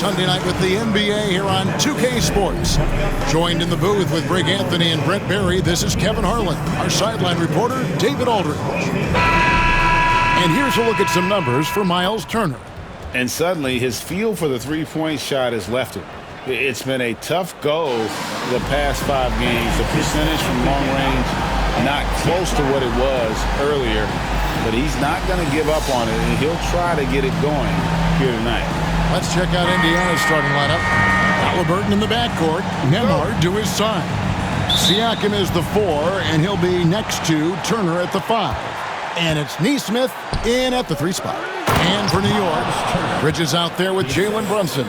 Sunday night with the NBA here on 2K Sports. Joined in the booth with Greg Anthony and Brett Barry, this is Kevin Harlan. Our sideline reporter, David Aldridge. And here's a look at some numbers for Miles Turner. And suddenly his feel for the three-point shot has left him. It's been a tough go the past 5 games. The percentage from long range not close to what it was earlier, but he's not going to give up on it, and he'll try to get it going here tonight. Let's check out Indiana's starting lineup. Halliburton in the backcourt, Nembhard to his side. Siakam is the 4, and he'll be next to Turner at the 5. And it's Nesmith in at the 3 spot. And for New York, Bridges out there with Jalen Brunson.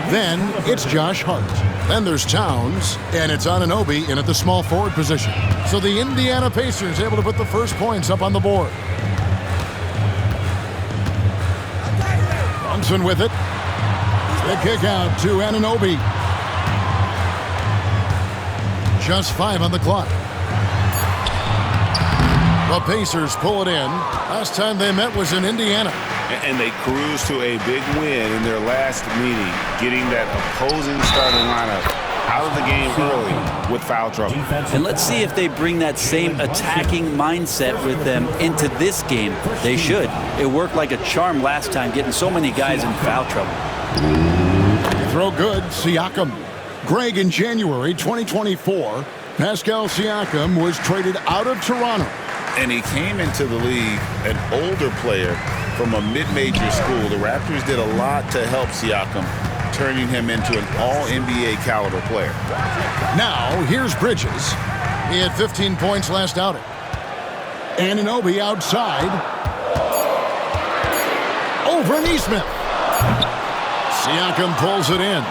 Then it's Josh Hart. Then there's Towns, and it's Anunoby in at the small forward position. So the Indiana Pacers able to put the first points up on the board. Brunson with it. The kick out to Anunoby. Just 5 on the clock. The Pacers pull it in. Last time they met was in Indiana. And they cruised to a big win in their last meeting, getting that opposing starting lineup out of the game early with foul trouble. And let's see if they bring that same attacking mindset with them into this game. They should. It worked like a charm last time, getting so many guys in foul trouble. Throw good, Siakam. Greg, in January 2024, Pascal Siakam was traded out of Toronto. And he came into the league an older player from a mid-major school. The Raptors did a lot to help Siakam, turning him into an all-NBA caliber player. Now, here's Bridges. He had 15 points last outing. Anunoby outside. Over Nesmith. Siakam pulls it in.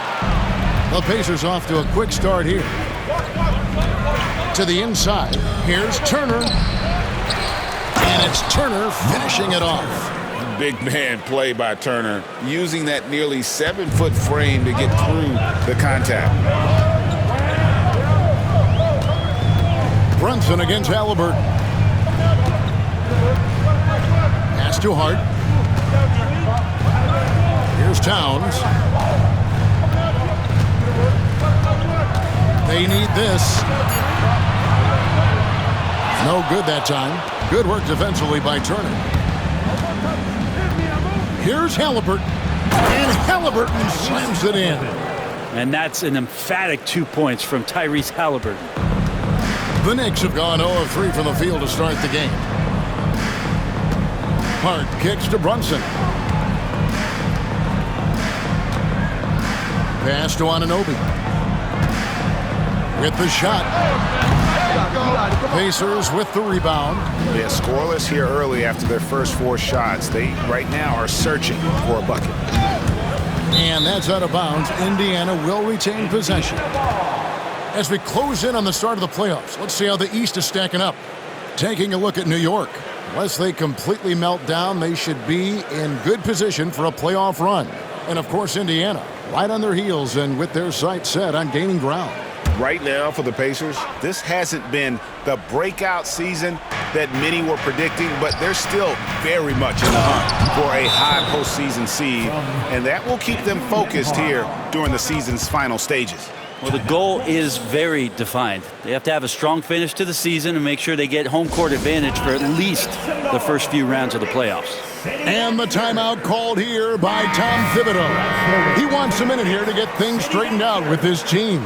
The Pacers off to a quick start here. To the inside. Here's Turner. And it's Turner finishing it off. Big man play by Turner, using that nearly 7-foot frame to get through the contact. Brunson against Halliburton. Pass to Hart. Here's Towns. They need this. No good that time. Good work defensively by Turner. Here's Halliburton. And Halliburton slams it in. And that's an emphatic 2 points from Tyrese Halliburton. The Knicks have gone 0 of 3 from the field to start the game. Hart kicks to Brunson. Pass to Anunoby. With the shot. Pacers with the rebound. Yeah, scoreless here early after their first 4 shots. They right now are searching for a bucket. And that's out of bounds. Indiana will retain possession. As we close in on the start of the playoffs, let's see how the East is stacking up. Taking a look at New York. Unless they completely melt down, they should be in good position for a playoff run. And of course, Indiana, right on their heels and with their sights set on gaining ground. Right now for the Pacers, this hasn't been the breakout season that many were predicting, but they're still very much in the hunt for a high postseason seed, and that will keep them focused here during the season's final stages. Well, the goal is very defined. They have to have a strong finish to the season and make sure they get home court advantage for at least the first few rounds of the playoffs. And the timeout called here by Tom Thibodeau. He wants a minute here to get things straightened out with his team.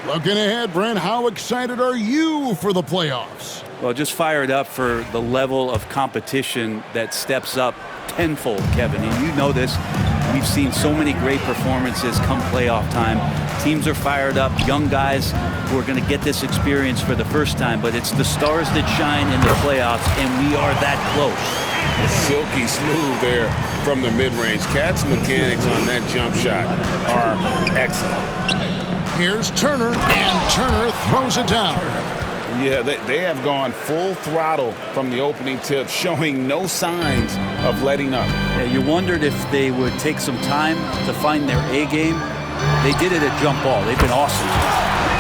Looking ahead, Brent, how excited are you for the playoffs? Well, just fired up for the level of competition that steps up tenfold, Kevin. And you know this. We've seen so many great performances come playoff time. Teams are fired up, young guys who are going to get this experience for the first time. But it's the stars that shine in the playoffs, and we are that close. Silky smooth there from the mid-range. Cat's mechanics on that jump shot are excellent. Here's Turner, and Turner throws it down. Yeah, they have gone full throttle from the opening tip, showing no signs of letting up. Yeah, you wondered if they would take some time to find their A game. They did it at jump ball. They've been awesome.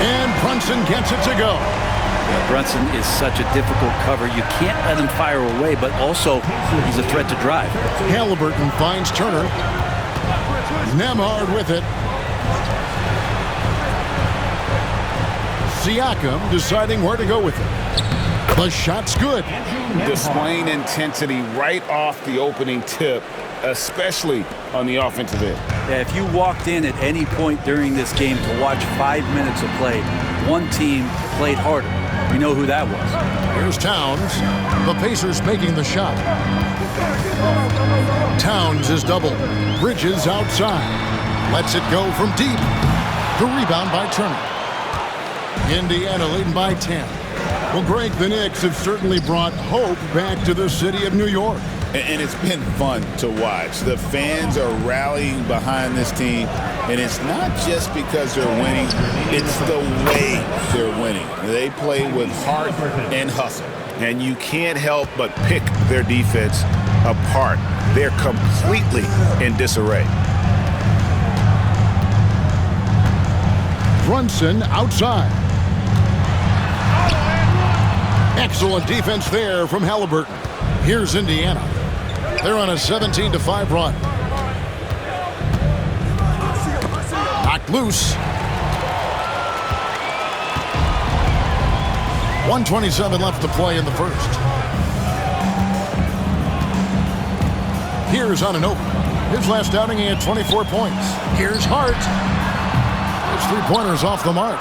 And Brunson gets it to go. Yeah, Brunson is such a difficult cover. You can't let him fire away, but also he's a threat to drive. Halliburton finds Turner. Nemhard with it. Siakam deciding where to go with it. The shot's good. Displaying intensity right off the opening tip, especially on the offensive end. Yeah, if you walked in at any point during this game to watch 5 minutes of play, one team played harder. We know who that was. Here's Towns. The Pacers making the shot. Towns is doubled. Bridges outside. Lets it go from deep. The rebound by Turner. Indiana leading by 10. Well, Greg, the Knicks have certainly brought hope back to the city of New York. And it's been fun to watch. The fans are rallying behind this team, and it's not just because they're winning, it's the way they're winning. They play with heart and hustle, and you can't help but pick their defense apart. They're completely in disarray. Brunson outside. Excellent defense there from Halliburton. Here's Indiana. They're on a 17-5 run. Knocked loose. 1:27 left to play in the first. Here's Anunoby. His last outing, he had 24 points. Here's Hart. His three-pointers off the mark.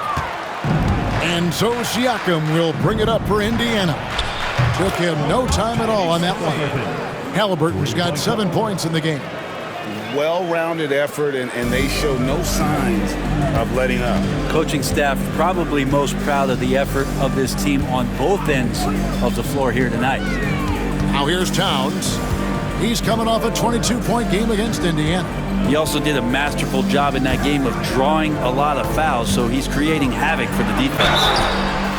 And so Siakam will bring it up for Indiana. Took him no time at all on that one. Halliburton's got 7 points in the game. Well-rounded effort, and they show no signs of letting up. Coaching staff probably most proud of the effort of this team on both ends of the floor here tonight. Now here's Towns. He's coming off a 22-point game against Indiana. He also did a masterful job in that game of drawing a lot of fouls, so he's creating havoc for the defense.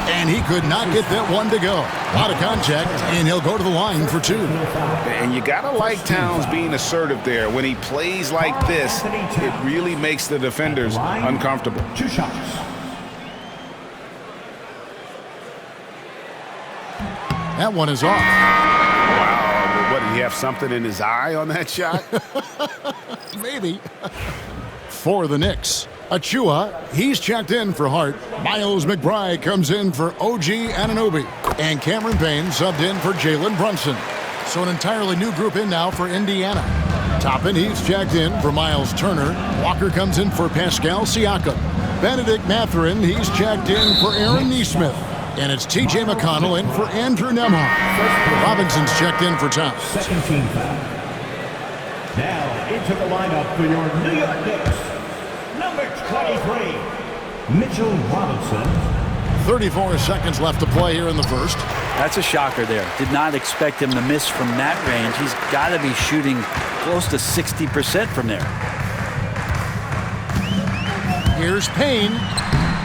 And he could not get that one to go. A lot of contact, and he'll go to the line for two. And you got to like Towns being assertive there. When he plays like this, it really makes the defenders uncomfortable. 2 shots. That one is off. Wow, what, did he have something in his eye on that shot? Maybe. For the Knicks, Achua, he's checked in for Hart. Miles McBride comes in for OG Anunoby. And Cameron Payne subbed in for Jalen Brunson. So an entirely new group in now for Indiana. Toppin, he's checked in for Miles Turner. Walker comes in for Pascal Siakam. Benedict Mathurin, he's checked in for Aaron Nesmith. And it's T.J. McConnell in for Andrew Nemhard. Robinson's checked in for Towns. Second team foul. Now into the lineup for your New York Knicks. Number 23, Mitchell Robinson. 34 seconds left to play here in the first. That's a shocker there. Did not expect him to miss from that range. He's got to be shooting close to 60% from there. Here's Payne.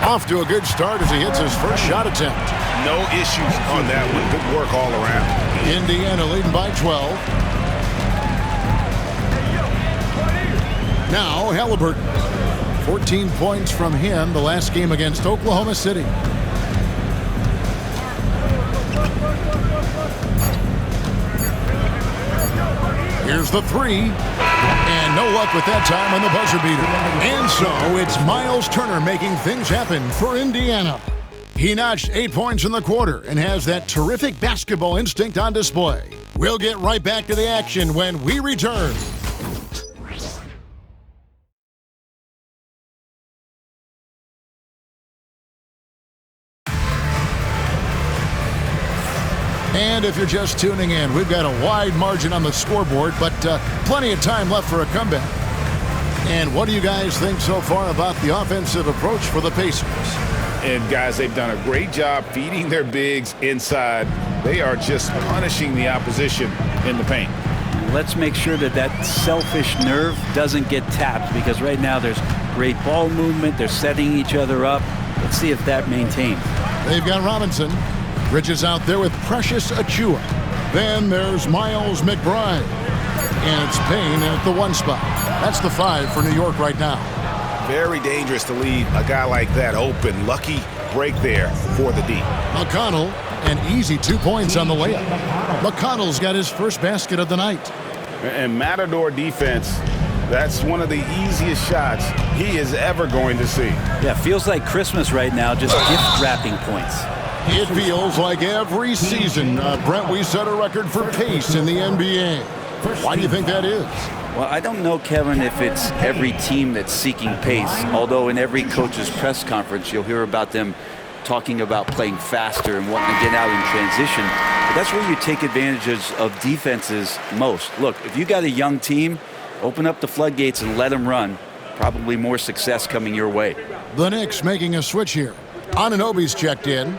Off to a good start as he hits his first shot attempt. No issues on that one. Good work all around. Indiana leading by 12. Now Halliburton. 14 points from him the last game against Oklahoma City. Here's the three. And no luck with that time on the buzzer beater. And so it's Miles Turner making things happen for Indiana. He notched 8 points in the quarter and has that terrific basketball instinct on display. We'll get right back to the action when we return. And if you're just tuning in, we've got a wide margin on the scoreboard, but plenty of time left for a comeback. And what do you guys think so far about the offensive approach for the Pacers? And guys, they've done a great job feeding their bigs inside. They are just punishing the opposition in the paint. Let's make sure that that selfish nerve doesn't get tapped, because right now there's great ball movement. They're setting each other up. Let's see if that maintains. They've got Robinson. Bridges out there with Precious Achua. Then there's Miles McBride. And it's Payne at the 1 spot. That's the 5 for New York right now. Very dangerous to leave a guy like that open. Lucky break there for the D. McConnell, an easy 2 points on the layup. McConnell's got his first basket of the night. And Matador defense That's one of the easiest shots he is ever going to see. Yeah, feels like Christmas right now, just gift wrapping points. It feels like every season, Brent, we set a record for pace in the NBA. Why do you think that is? Well, I don't know, Kevin, if it's every team that's seeking pace, although in every coach's press conference you'll hear about them talking about playing faster and wanting to get out in transition. But that's where you take advantages of defenses most. Look, if you got a young team, open up the floodgates and let them run. Probably more success coming your way. The Knicks making a switch here. Anunoby's checked in.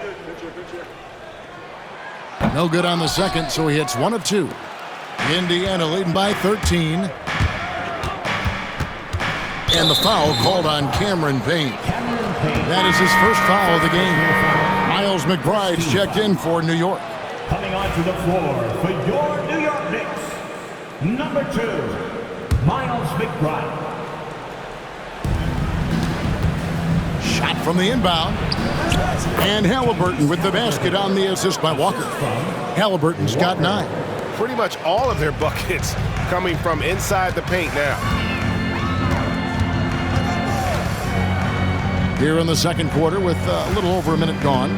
No good on the second, so he hits 1 of 2. Indiana leading by 13. And the foul called on Cameron Payne. That is his first foul of the game. Miles McBride's checked in for New York. Coming onto the floor for your New York Knicks, number 2, Miles McBride. Shot from the inbound. And Halliburton with the basket on the assist by Walker. Halliburton's got 9. Pretty much all of their buckets coming from inside the paint now. Here in the second quarter with a little over a minute gone.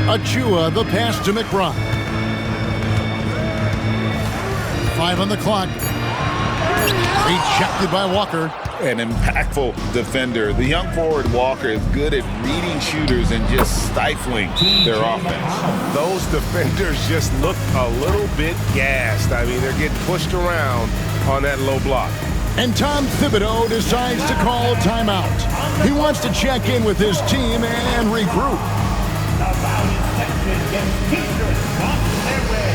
Achua, the pass to McBride. 5 on the clock. Rejected by Walker. An impactful defender. The young forward Walker is good at reading shooters and just stifling their offense. Those defenders just look a little bit gassed. I mean, they're getting pushed around on that low block. And Tom Thibodeau decides to call timeout. He wants to check in with his team and regroup. The Valiant section gets dangerous on their way.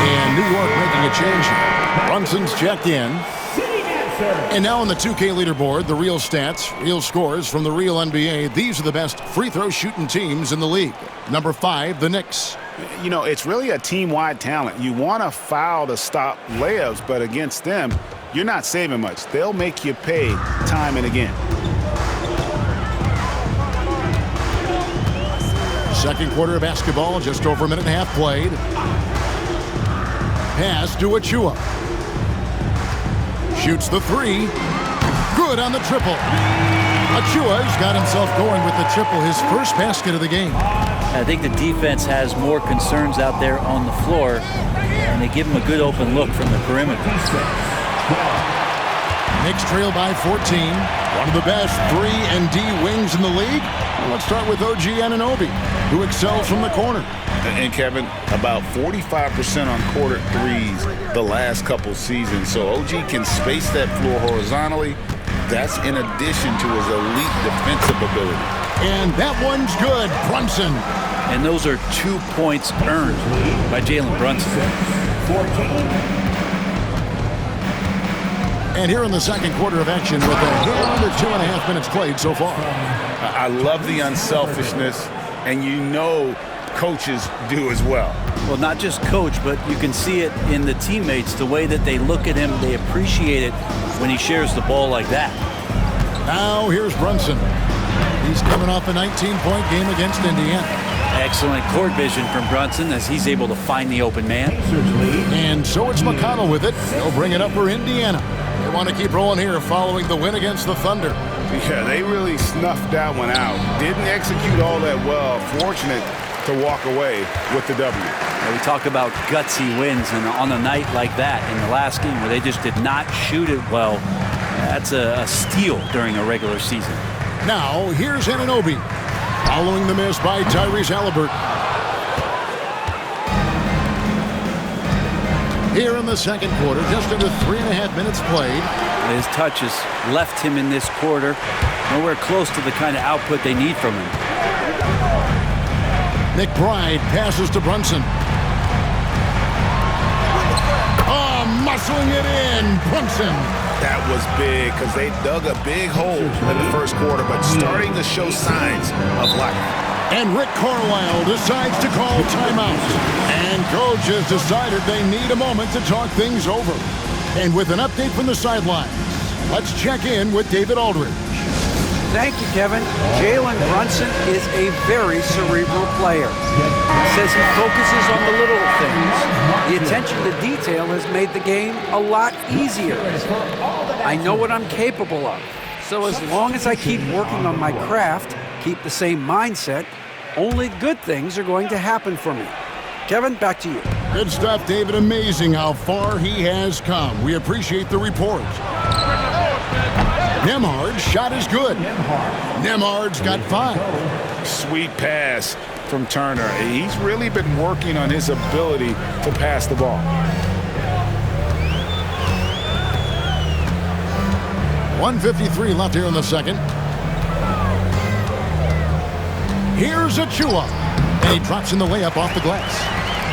And New York making a change here. Brunson's checked in. And now on the 2K leaderboard, the real stats, real scores from the real NBA. These are the best free throw shooting teams in the league. Number 5, the Knicks. You know, it's really a team-wide talent. You want to foul to stop layups, but against them, you're not saving much. They'll make you pay time and again. Second quarter of basketball, just over a minute and a half played. Pass to Achua. Shoots the 3. Good on the triple. Achua's got himself going with the triple, his first basket of the game. I think the defense has more concerns out there on the floor, and they give him a good open look from the perimeter. Knicks trail by 14. One of the best 3 and D wings in the league. Well, let's start with OG Anunoby, who excels from the corner. And Kevin, about 45% on quarter threes the last couple seasons. So OG can space that floor horizontally. That's in addition to his elite defensive ability. And that one's good. Brunson. And those are 2 points earned by Jalen Brunson. 14. And here in the second quarter of action with a little under 2.5 minutes played so far. I love the unselfishness, and you know coaches do as well. Well, not just coach, but you can see it in the teammates, the way that they look at him. They appreciate it when he shares the ball like that. Now here's Brunson. He's coming off a 19-point game against Indiana. Excellent court vision from Brunson as he's able to find the open man. And so it's McConnell with it. They'll bring it up for Indiana. They want to keep rolling here following the win against the Thunder. Yeah, they really snuffed that one out. Didn't execute all that well. Fortunate to walk away with the W. Yeah, we talk about gutsy wins, and on a night like that in the last game where they just did not shoot it well, that's a steal during a regular season. Now here's Anunoby following the miss by Tyrese Halliburton. Here in the second quarter, just under 3.5 minutes played. His touch has left him in this quarter nowhere close to the kind of output they need from him. McBride passes to Brunson. Oh, muscling it in. Brunson. That was big because they dug a big hole in the first quarter, but starting to show signs of life. And Rick Carlisle decides to call timeout. And coach has decided they need a moment to talk things over. And with an update from the sidelines, let's check in with David Aldridge. Thank you, Kevin. Jalen Brunson is a very cerebral player. He says he focuses on the little things. The attention to detail has made the game a lot easier. I know what I'm capable of. So as long as I keep working on my craft, keep the same mindset, only good things are going to happen for me. Kevin, back to you. Good stuff, David. Amazing how far he has come. We appreciate the report. Nembhard's shot is good. Nembhard's got 5. Sweet pass from Turner. He's really been working on his ability to pass the ball. .153 left here in the second. Here's Achua. And he drops in the layup off the glass.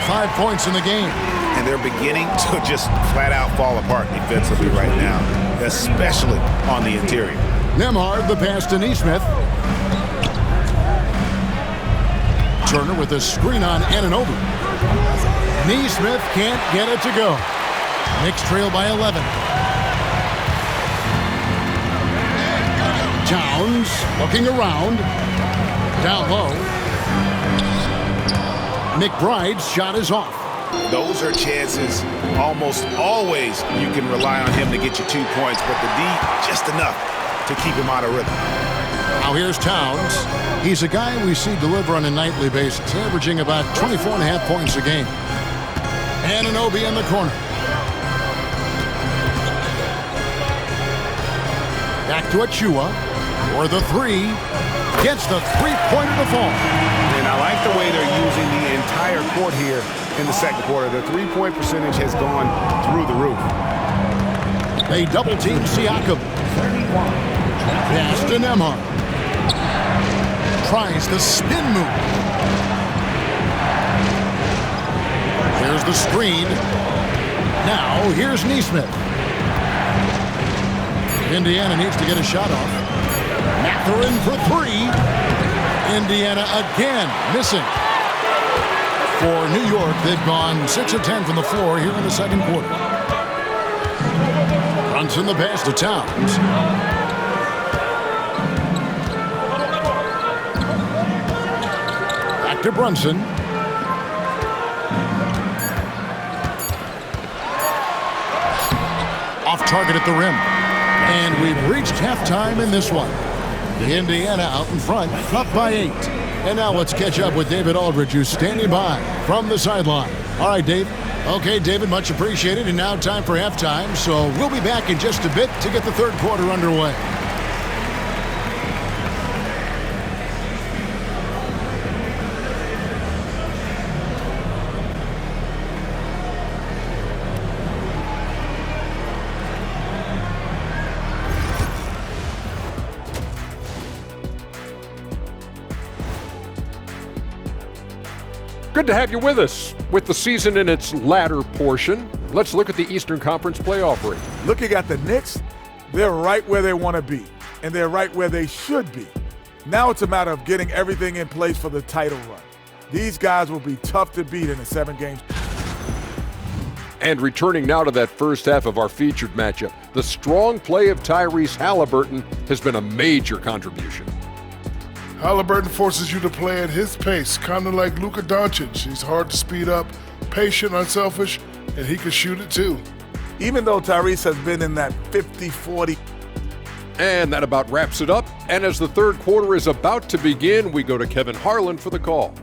5 points in the game. And they're beginning to just flat out fall apart defensively right now, especially on the interior. Nembhard, the pass to Nesmith. Turner with a screen on Anunoby. Nesmith can't get it to go. Knicks trail by 11. Towns looking around. Down low. McBride's shot is off. Those are chances almost always you can rely on him to get you 2 points, but the D just enough to keep him out of rhythm. Now here's Towns. He's a guy we see deliver on a nightly basis, averaging about 24.5 points a game. Anunoby in the corner. Back to Achua for the 3. Gets the 3-pointer to fall. And I like the way they're using the entire court here in the second quarter. The 3-point percentage has gone through the roof. They double-team Siakam. Pass to Nembhard. Tries the spin move. Here's the screen. Now here's Nesmith. Indiana needs to get a shot off. Mathurin for 3. Indiana again missing. For New York, they've gone 6 of 10 from the floor here in the second quarter. Brunson the pass to Towns. Back to Brunson. Off target at the rim. And we've reached halftime in this one. Indiana out in front, up by 8. And now let's catch up with David Aldridge, who's standing by from the sideline. All right, Dave. Okay, David, much appreciated. And now time for halftime. So we'll be back in just a bit to get the third quarter underway. Good to have you with us. With the season in its latter portion, let's look at the Eastern Conference playoff race. Looking at the Knicks, they're right where they want to be, and they're right where they should be. Now it's a matter of getting everything in place for the title run. These guys will be tough to beat in a 7 games. And returning now to that first half of our featured matchup, the strong play of Tyrese Halliburton has been a major contribution. Halliburton forces you to play at his pace, kind of like Luka Doncic. He's hard to speed up, patient, unselfish, and he can shoot it too. Even though Tyrese has been in that 50-40. And that about wraps it up. And as the third quarter is about to begin, we go to Kevin Harlan for the call.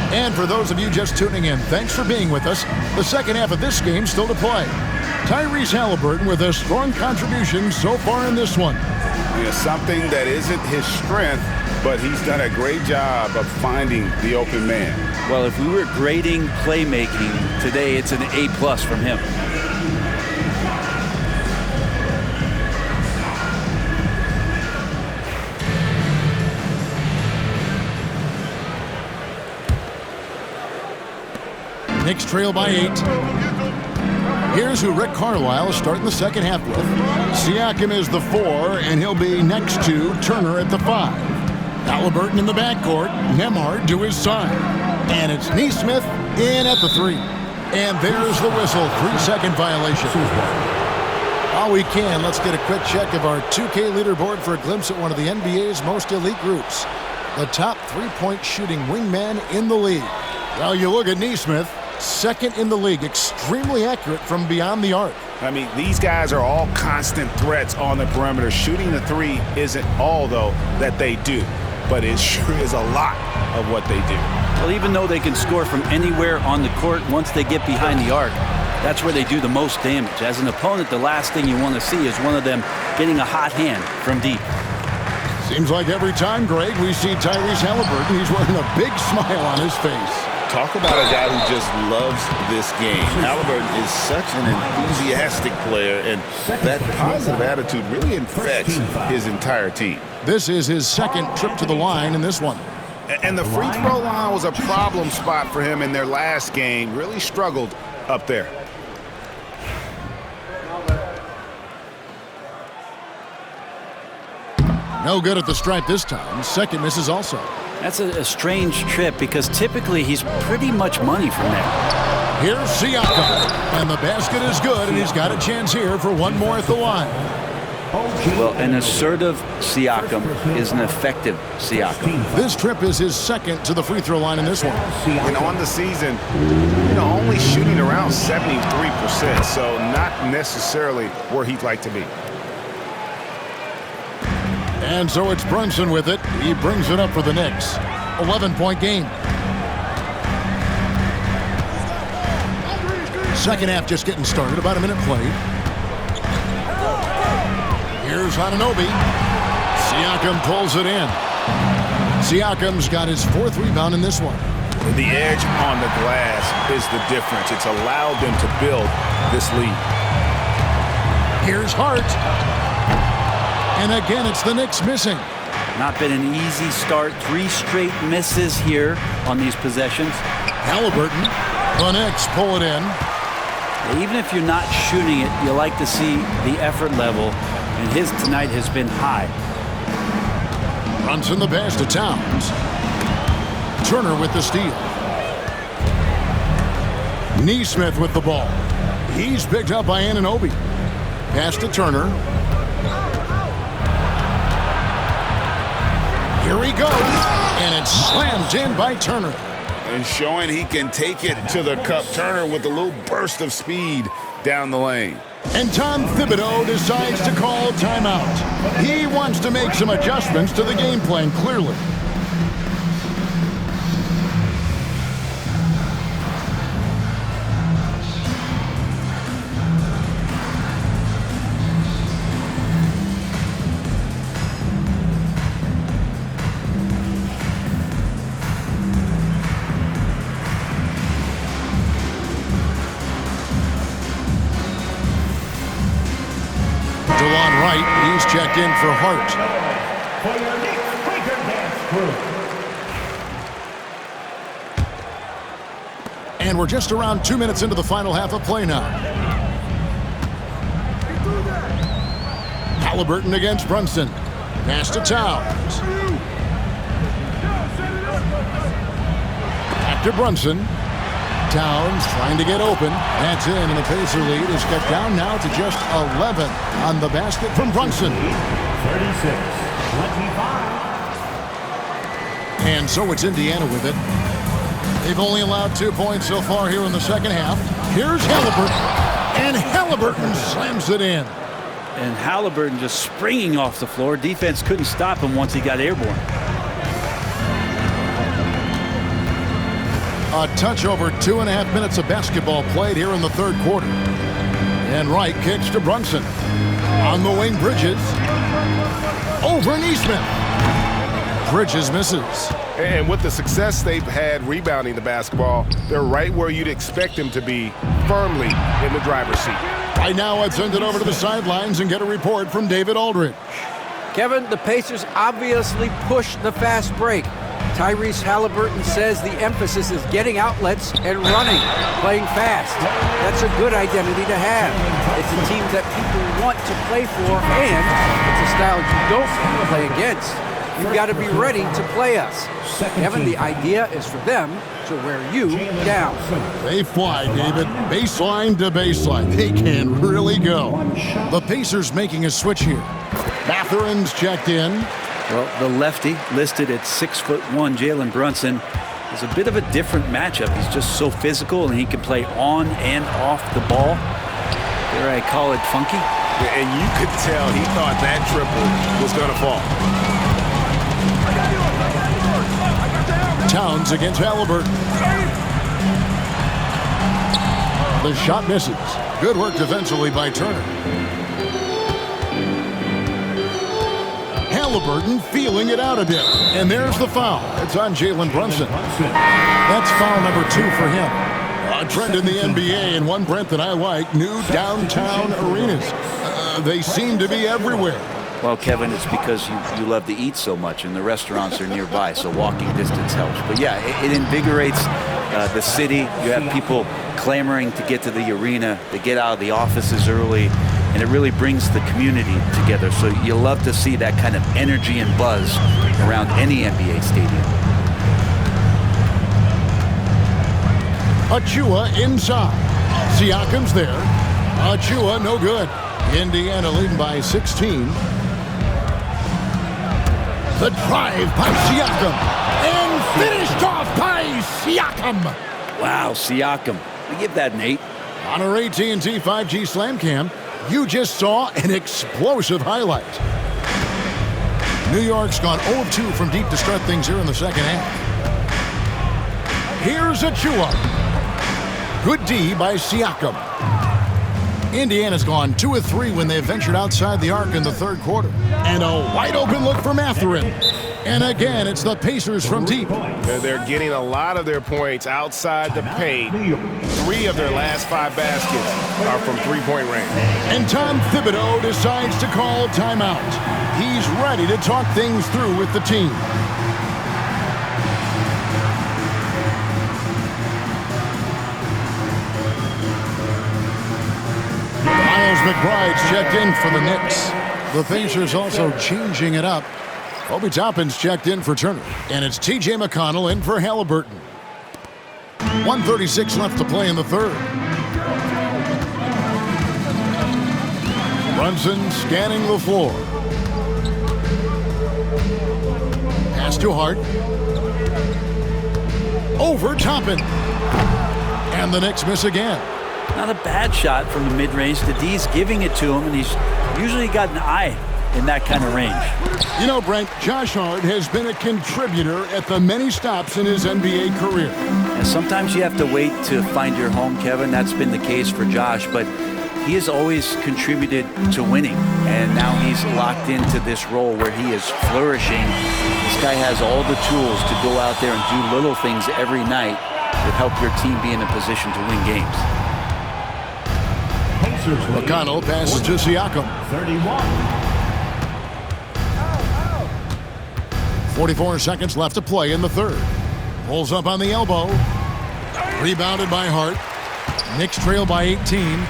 And for those of you just tuning in, thanks for being with us. The second half of this game still to play. Tyrese Halliburton with a strong contribution so far in this one. Yeah, something that isn't his strength, but he's done a great job of finding the open man. Well, if we were grading playmaking today, it's an A+ from him. Knicks trail by 8. Here's who Rick Carlisle is starting the second half with. Siakam is the 4, and he'll be next to Turner at the 5. Halliburton in the backcourt. Nembhard to his side. And it's Nesmith in at the 3. And there's the whistle. 3-second violation. While we can, let's get a quick check of our 2K leaderboard for a glimpse at one of the NBA's most elite groups. The top three-point shooting wingman in the league. Well, you look at Nesmith, second in the league, extremely accurate from beyond the arc. I mean, these guys are all constant threats on the perimeter. Shooting the 3 isn't all, though, that they do, but it sure is a lot of what they do. Well, even though they can score from anywhere on the court, once they get behind the arc, that's where they do the most damage. As an opponent, the last thing you want to see is one of them getting a hot hand from deep. Seems like every time, Greg, we see Tyrese Halliburton, he's wearing a big smile on his face. Talk about a guy who just loves this game. Halliburton is such an enthusiastic player, and that positive attitude really infects his entire team. This is his second trip to the line in this one. And the free throw line was a problem spot for him in their last game. Really struggled up there. No good at the stripe this time. Second misses also. That's a strange trip because typically he's pretty much money from there. Here's Siakam. And the basket is good, and he's got a chance here for one more at the line. Well, an assertive Siakam is an effective Siakam. This trip is his second to the free throw line in this one. On the season, only shooting around 73%, so not necessarily where he'd like to be. And so it's Brunson with it. He brings it up for the Knicks. 11-point game. Second half just getting started. About a minute played. Here's Anunoby. Siakam pulls it in. Siakam's got his 4th rebound in this one. The edge on the glass is the difference. It's allowed them to build this lead. Here's Hart. And again, it's the Knicks missing. Not been an easy start. 3 straight misses here on these possessions. Halliburton. The Knicks pull it in. Even if you're not shooting it, you like to see the effort level. And his tonight has been high. Brunson the pass to Towns. Turner with the steal. Nesmith with the ball. He's picked up by Anunoby. Pass to Turner. Here he goes. And it's slammed in by Turner. And showing he can take it to the cup. Turner with a little burst of speed down the lane. And Tom Thibodeau decides to call timeout. He wants to make some adjustments to the game plan, clearly. He's checked in for Hart. For your Knicks Breaker Dance Crew. And we're just around 2 minutes into the final half of play now. Halliburton against Brunson. Pass to Towns. Back to Brunson. Towns trying to get open. That's in, and the Pacer lead is cut down now to just 11 on the basket from Brunson. 36-25. And so it's Indiana with it. They've only allowed 2 points so far here in the second half. Here's Halliburton. And Halliburton slams it in. And Halliburton just springing off the floor. Defense couldn't stop him once he got airborne. A touch over 2.5 minutes of basketball played here in the third quarter. And Wright kicks to Brunson. On the wing, Bridges. Over Nesmith. Bridges misses. And with the success they've had rebounding the basketball, they're right where you'd expect them to be, firmly in the driver's seat. Right now, I'd send it over to the sidelines and get a report from David Aldridge. Kevin, the Pacers obviously pushed the fast break. Tyrese Halliburton says the emphasis is getting outlets and running, playing fast. That's a good identity to have. It's a team that people want to play for, and it's a style you don't want to play against. You've got to be ready to play us. Kevin, the idea is for them to wear you down. They fly, David. Baseline to baseline. They can really go. The Pacers making a switch here. Matherin's checked in. Well, the lefty listed at 6'1", Jalen Brunson, is a bit of a different matchup. He's just so physical, and he can play on and off the ball. Dare I call it funky? And you could tell he thought that triple was going to fall. Towns against Halliburton. The shot misses. Good work defensively by Turner. Halliburton feeling it out a bit. And there's the foul. It's on Jalen Brunson. That's foul number 2 for him. A trend in the NBA, and one, Brent, that I like, new downtown arenas. They seem to be everywhere. Well, Kevin, it's because you love to eat so much, and the restaurants are nearby, so walking distance helps. But yeah, it invigorates the city. You have people clamoring to get to the arena, to get out of the offices early, and it really brings the community together. So you love to see that kind of energy and buzz around any NBA stadium. Achua inside. Siakam's there. Achua no good. Indiana leading by 16. The drive by Siakam. And finished off by Siakam. Wow, Siakam. We give that an 8. On our AT&T 5G Slam Cam, you just saw an explosive highlight. New York's gone 0-2 from deep to start things here in the second half. Here's Achua. Good D by Siakam. Indiana's gone 2 of 3 when they ventured outside the arc in the third quarter. And a wide open look for Matherin. And again, it's the Pacers from deep. They're getting a lot of their points outside the paint. 3 of their last 5 baskets are from three-point range. And Tom Thibodeau decides to call timeout. He's ready to talk things through with the team. McBride's checked in for the Knicks. The Pacers also changing it up. Obi Toppin's checked in for Turner. And it's T.J. McConnell in for Halliburton. 1:36 left to play in the third. Brunson scanning the floor. Pass to Hart. Over Toppin. And the Knicks miss again. Not a bad shot from the mid-range. The D's giving it to him, and he's usually got an eye in that kind of range. You know, Brent, Josh Hart has been a contributor at the many stops in his NBA career. And sometimes you have to wait to find your home, Kevin. That's been the case for Josh, but he has always contributed to winning, and now he's locked into this role where he is flourishing. This guy has all the tools to go out there and do little things every night that help your team be in a position to win games. McConnell passes to Siakam. 44 seconds left to play in the third. Pulls up on the elbow. Rebounded by Hart. Knicks trail by 18.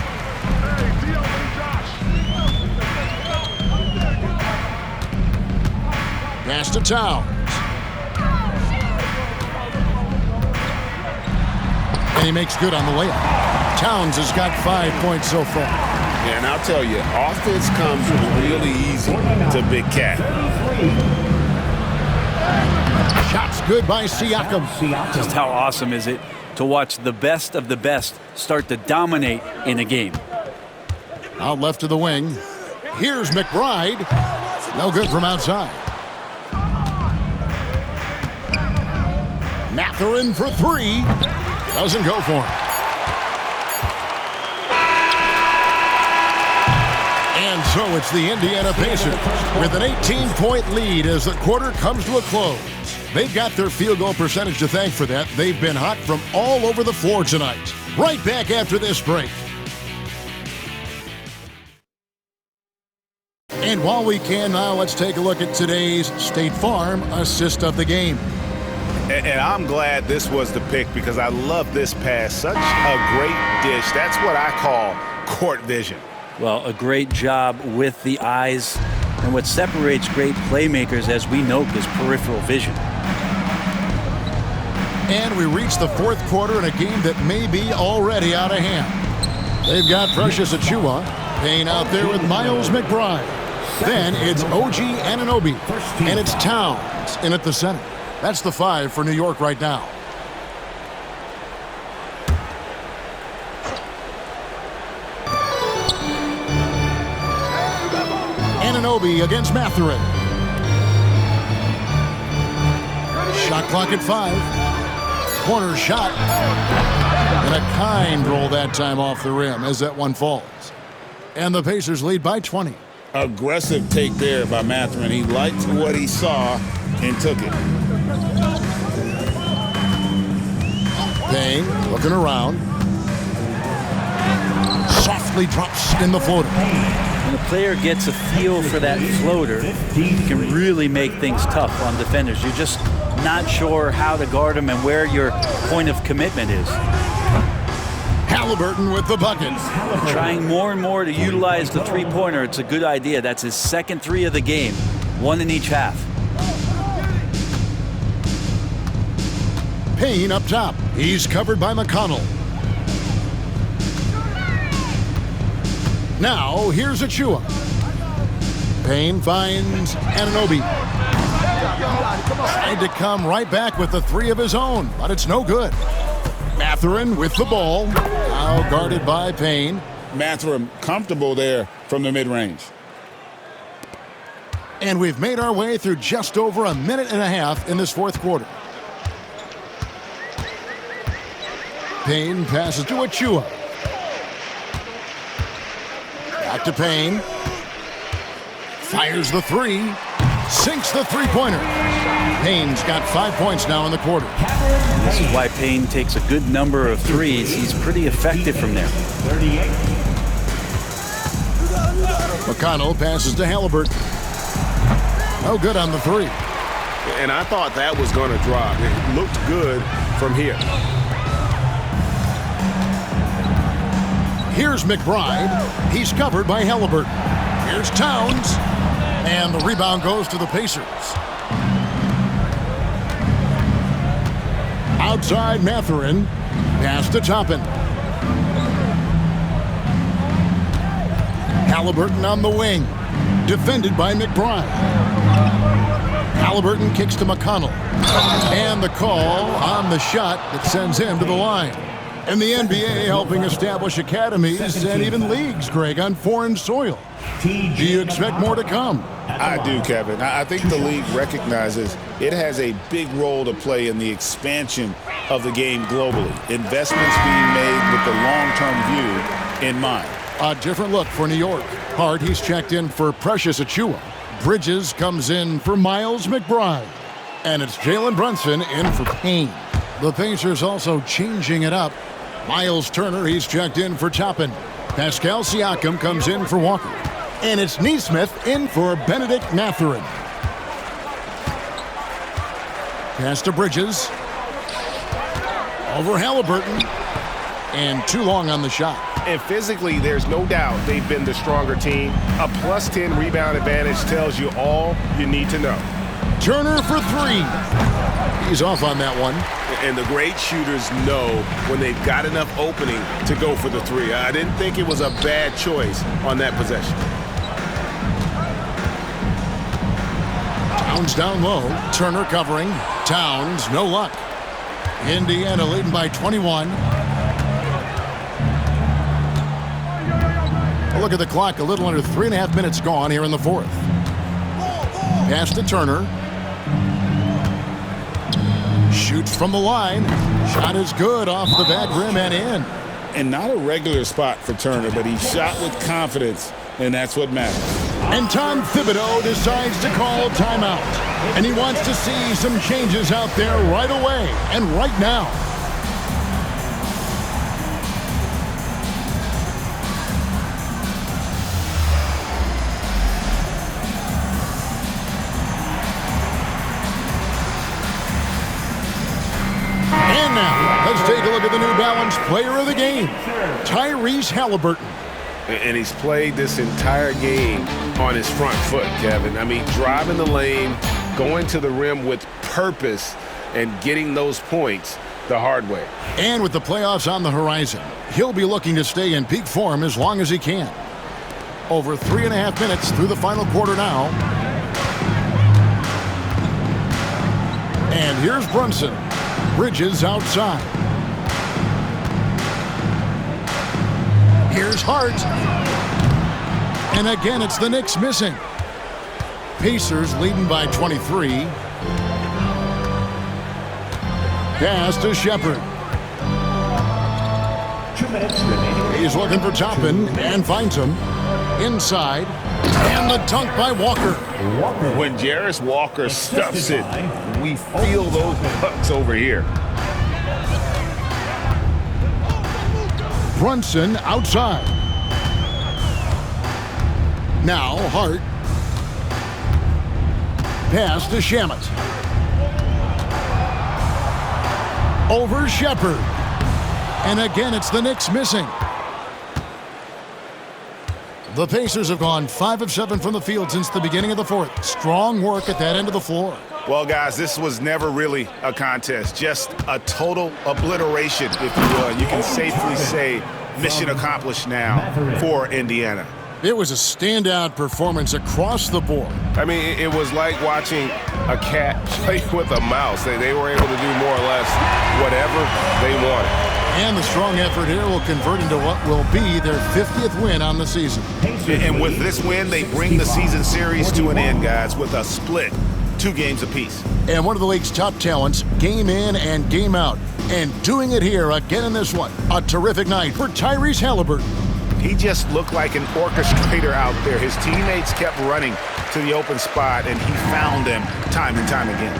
Pass to Towns. And he makes good on the layup. Towns has got 5 points so far. Yeah, and I'll tell you, offense comes really easy to Big Cat. Shots good by Siakam. Just how awesome is it to watch the best of the best start to dominate in a game? Out left to the wing. Here's McBride. No good from outside. Matherin for 3. Doesn't go for him. And so it's the Indiana Pacers with an 18-point lead as the quarter comes to a close. They've got their field goal percentage to thank for that. They've been hot from all over the floor tonight. Right back after this break. And while we can now, let's take a look at today's State Farm assist of the game. And I'm glad this was the pick because I love this pass. Such a great dish. That's what I call court vision. Well, a great job with the eyes. And what separates great playmakers, as we know, is peripheral vision. And we reach the fourth quarter in a game that may be already out of hand. They've got Precious Achiuwa playing out there with Miles McBride. Then it's OG Anunoby, and it's Towns in at the center. That's the 5 for New York right now. Anunoby against Mathurin. Shot clock at 5. Corner shot. And a kind roll that time off the rim as that one falls. And the Pacers lead by 20. Aggressive take there by Mathurin. He liked what he saw and took it. Payne looking around. Softly drops in the floater. When a player gets a feel for that floater, he can really make things tough on defenders. You're just not sure how to guard him and where your point of commitment is. Halliburton with the bucket. Trying more and more to utilize the three-pointer. It's a good idea. That's his second 3 of the game, 1 in each half. Payne up top. He's covered by McConnell. Now, here's Achiuwa. Payne finds Anunoby. Tried to come right back with the 3 of his own, but it's no good. Mathurin with the ball. Now guarded by Payne. Mathurin comfortable there from the mid-range. And we've made our way through just over a minute and a half in this fourth quarter. Payne passes to Achiuwa. Back to Payne. Fires the 3. Sinks the three-pointer. Payne's got 5 points now in the quarter. This is why Payne takes a good number of threes. He's pretty effective from there. 38. McConnell passes to Halliburton. No good on the 3. And I thought that was going to drop. It looked good from here. Here's McBride. He's covered by Halliburton. Here's Towns. And the rebound goes to the Pacers. Outside Mathurin. Pass to Toppin. Halliburton on the wing. Defended by McBride. Halliburton kicks to McConnell. And the call on the shot that sends him to the line. And the NBA helping establish academies and even leagues, Greg, on foreign soil. Do you expect more to come? I do, Kevin. I think the league recognizes it has a big role to play in the expansion of the game globally. Investments being made with the long-term view in mind. A different look for New York. Hart, he's checked in for Precious Achiuwa. Bridges comes in for Miles McBride. And it's Jalen Brunson in for Payne. The Pacers also changing it up. Miles Turner, he's checked in for Toppin. Pascal Siakam comes in for Walker. And it's Nesmith in for Benedict Mathurin. Pass to Bridges. Over Halliburton. And too long on the shot. And physically, there's no doubt they've been the stronger team. A plus 10 rebound advantage tells you all you need to know. Turner for 3. He's off on that one. And the great shooters know when they've got enough opening to go for the 3. I didn't think it was a bad choice on that possession. Towns down low. Turner covering. Towns, no luck. Indiana leading by 21. A look at the clock. A little under 3.5 minutes gone here in the fourth. Pass to Turner. Shoots from the line. Shot is good off the back rim and in. And not a regular spot for Turner, but he shot with confidence, and that's what matters. And Tom Thibodeau decides to call timeout. And he wants to see some changes out there right away and right now. And now, let's take a look at the New Balance player of the game, Tyrese Halliburton. And he's played this entire game on his front foot, Kevin. I mean, driving the lane, going to the rim with purpose, and getting those points the hard way. And with the playoffs on the horizon, he'll be looking to stay in peak form as long as he can. Over 3.5 minutes through the final quarter now. And here's Brunson. Bridges outside. Here's Hart. And again, it's the Knicks missing. Pacers leading by 23. Pass to Shepard. 2 minutes remaining. He's looking for Toppin and finds him. Inside. And the dunk by Walker. When Jarris Walker stuffs it, we feel those bucks over here. Brunson outside. Now Hart. Pass to Shamet. Over Shepard. And again, it's the Knicks missing. The Pacers have gone 5 of 7 from the field since the beginning of the fourth. Strong work at that end of the floor. Well, guys, this was never really a contest, just a total obliteration, if you will. You can safely say mission accomplished now for Indiana. It was a standout performance across the board. I mean, it was like watching a cat play with a mouse. They were able to do more or less whatever they wanted. And the strong effort here will convert into what will be their 50th win on the season. And with this win, they bring the season series to an end, guys, with a split 2 games apiece. And one of the league's top talents, game in and game out. And doing it here again in this one. A terrific night for Tyrese Halliburton. He just looked like an orchestrator out there. His teammates kept running to the open spot, and he found them time and time again.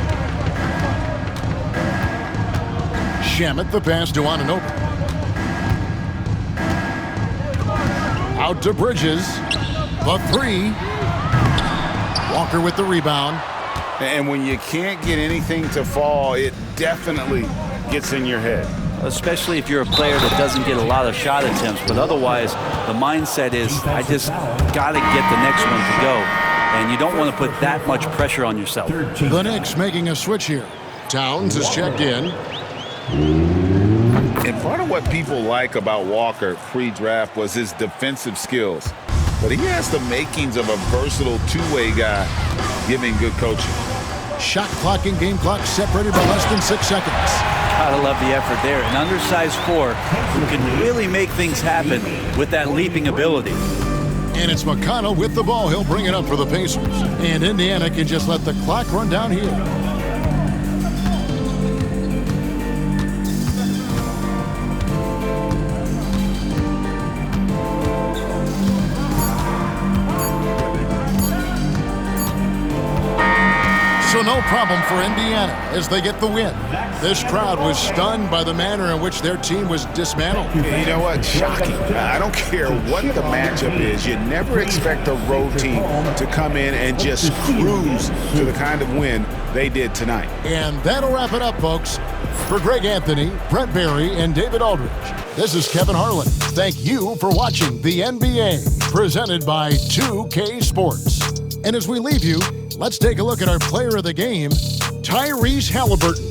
Shamet the pass to Anunoby. Out to Bridges. The 3. Walker with the rebound. And when you can't get anything to fall, it definitely gets in your head. Especially if you're a player that doesn't get a lot of shot attempts. But otherwise, the mindset is, I just got to get the next one to go. And you don't want to put that much pressure on yourself. The Knicks making a switch here. Towns is checked in. And part of what people like about Walker pre-draft was his defensive skills. But he has the makings of a versatile two-way guy, giving good coaching. Shot clock and game clock separated by less than 6 seconds. Gotta love the effort there. An undersized 4 who can really make things happen with that leaping ability. And it's McConnell with the ball. He'll bring it up for the Pacers. And Indiana can just let the clock run down here. So no problem for Indiana as they get the win. This crowd was stunned by the manner in which their team was dismantled. You know what? Shocking. I don't care what the matchup is. You never expect a road team to come in and just cruise to the kind of win they did tonight. And that'll wrap it up, folks. For Greg Anthony, Brent Barry, and David Aldridge, this is Kevin Harlan. Thank you for watching the NBA, presented by 2K Sports. And as we leave you, let's take a look at our player of the game, Tyrese Halliburton.